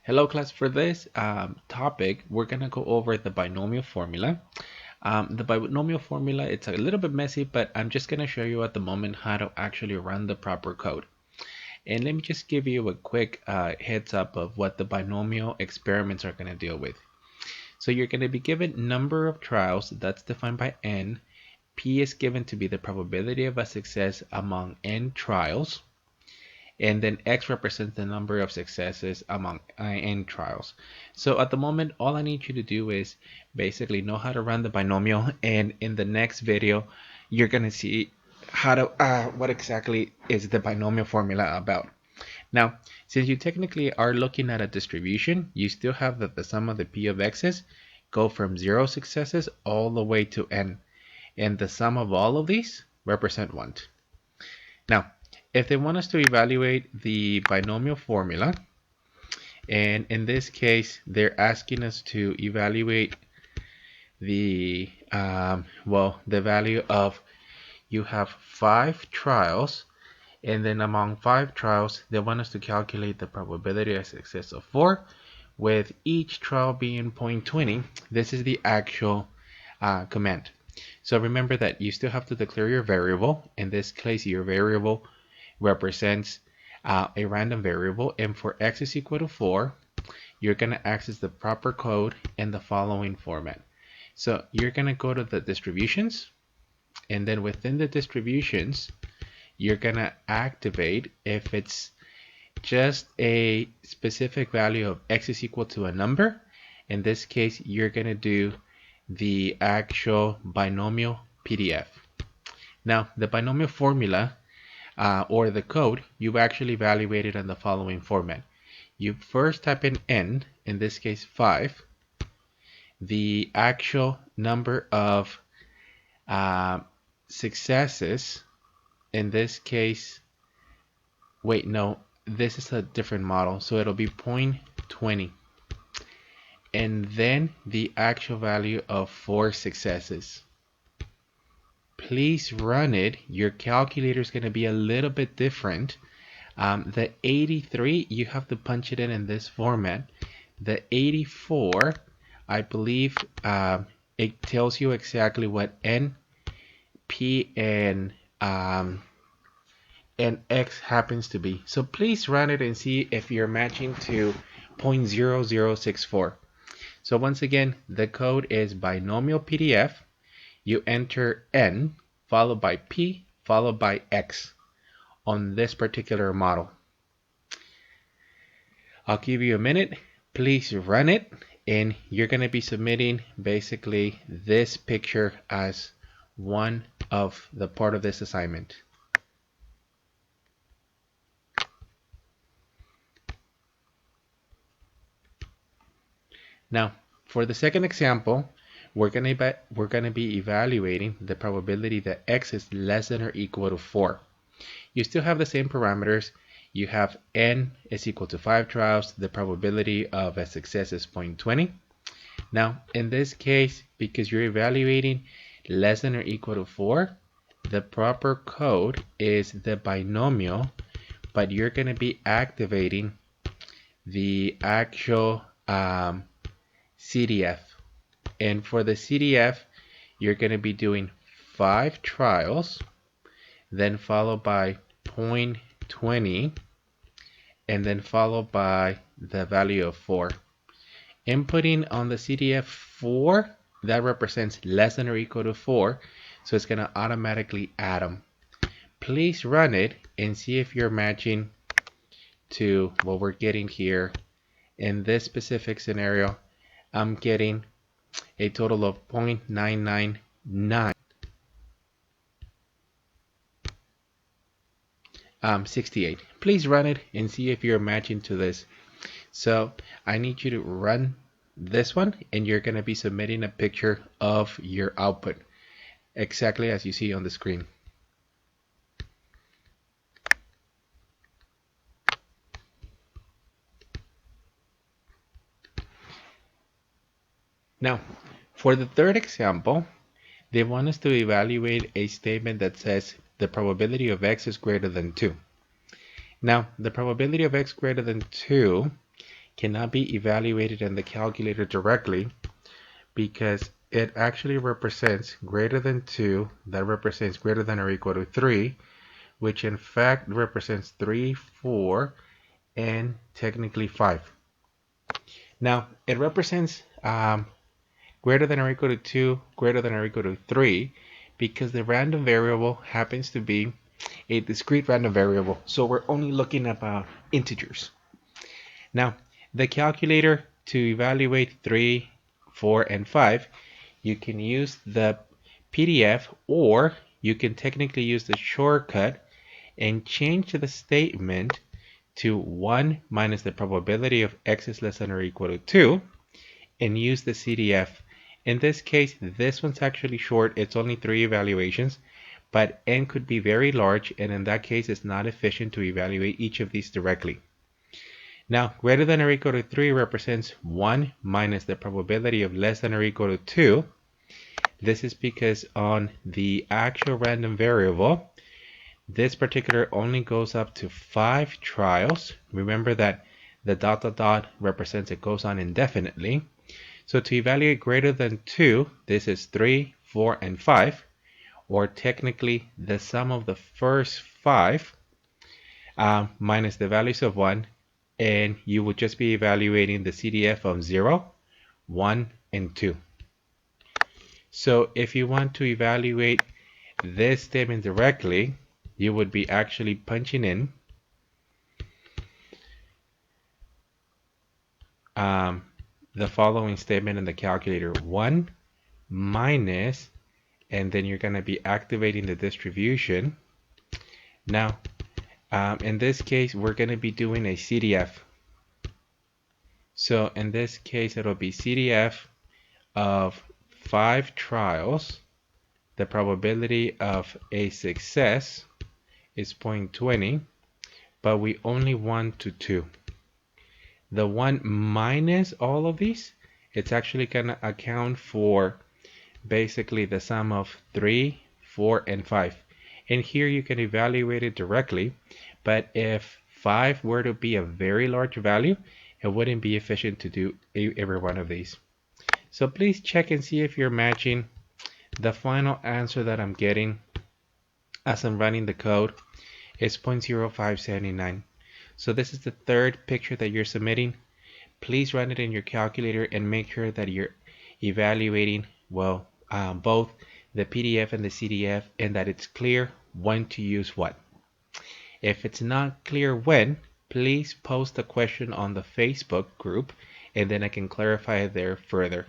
Hello class, for this topic, we're going to go over the binomial formula. The binomial formula, it's a little bit messy, but I'm just going to show you at the moment how to actually run the proper code. And let me just give you a quick heads up of what the binomial experiments are going to deal with. So you're going to be given number of trials, that's defined by n. P is given to be the probability of a success among n trials. And then X represents the number of successes among n trials. So at the moment, all I need you to do is basically know how to run the binomial, and in the next video, you're gonna see how to what exactly is the binomial formula about. Now, since you technically are looking at a distribution, you still have that the sum of the p of x's go from 0 successes all the way to n, and the sum of all of these represent 1. Now, if they want us to evaluate the binomial formula, and in this case, they're asking us to evaluate the, the value of, you have 5 trials, and then among 5 trials, they want us to calculate the probability of success of 4, with each trial being 0.20. This is the actual command. So remember that you still have to declare your variable. In this case, your variable represents a random variable, and for x is equal to 4, you're going to access the proper code in the following format. So you're going to go to the distributions, and then within the distributions, you're going to activate if it's just a specific value of x is equal to a number. In this case, you're going to do the actual binomial PDF. Now, the binomial formula or the code, you actually evaluate it in the following format. You first type in this case 5, the actual number of successes, in this case, wait, no, this is a different model, so it'll be 0.20, and then the actual value of 4 successes. Please run it. Your calculator is going to be a little bit different. The 83, you have to punch it in this format. The 84, I believe it tells you exactly what n, p, and x happens to be. So please run it and see if you're matching to 0.0064. So once again, the code is binomial PDF. You enter n, followed by p, followed by x on this particular model. I'll give you a minute. Please run it, and you're going to be submitting basically this picture as one of the part of this assignment. Now, for the second example, we're going to be evaluating the probability that x is less than or equal to 4. You still have the same parameters. You have n is equal to 5 trials. The probability of a success is 0.20. Now, in this case, because you're evaluating less than or equal to 4, the proper code is the binomial, but you're going to be activating the actual CDF. And for the CDF, you're going to be doing 5 trials, then followed by 0.20, and then followed by the value of 4. Inputting on the CDF 4, that represents less than or equal to 4, so it's going to automatically add them. Please run it and see if you're matching to what we're getting here. In this specific scenario, I'm getting a total of 0.999. 68. Please run it and see if you're matching to this. So I need you to run this one, and you're going to be submitting a picture of your output exactly as you see on the screen. Now, for the third example, they want us to evaluate a statement that says the probability of x is greater than 2. Now, the probability of x greater than 2, cannot be evaluated in the calculator directly because it actually represents greater than 2, that represents greater than or equal to 3, which in fact represents 3, 4, and technically 5. Now, it represents greater than or equal to 2, greater than or equal to 3, because the random variable happens to be a discrete random variable. So we're only looking about integers. Now, the calculator to evaluate 3, 4, and 5, you can use the PDF, or you can technically use the shortcut and change the statement to 1 minus the probability of x is less than or equal to 2 and use the CDF. In this case, this one's actually short. It's only 3 evaluations, but n could be very large, and in that case, it's not efficient to evaluate each of these directly. Now, greater than or equal to 3 represents 1 minus the probability of less than or equal to 2. This is because on the actual random variable, this particular only goes up to 5 trials. Remember that the dot dot dot represents it goes on indefinitely. So to evaluate greater than 2, this is 3, 4, and 5, or technically the sum of the first 5 minus the values of 1, and you would just be evaluating the CDF of 0, 1, and 2. So if you want to evaluate this statement directly, you would be actually punching in the following statement in the calculator: 1 minus, and then you're going to be activating the distribution. Now, in this case, we're going to be doing a CDF. So in this case, it'll be CDF of 5 trials. The probability of a success is 0.20, but we only want to 2. The 1 minus all of these, it's actually going to account for basically the sum of 3, 4, and 5. And here you can evaluate it directly, but if 5 were to be a very large value, it wouldn't be efficient to do every one of these. So please check and see if you're matching. The final answer that I'm getting as I'm running the code is 0.0579. So this is the third picture that you're submitting. Please run it in your calculator and make sure that you're evaluating, well, both the PDF and the CDF, and that it's clear when to use what. If it's not clear when, please post a question on the Facebook group, and then I can clarify it there further.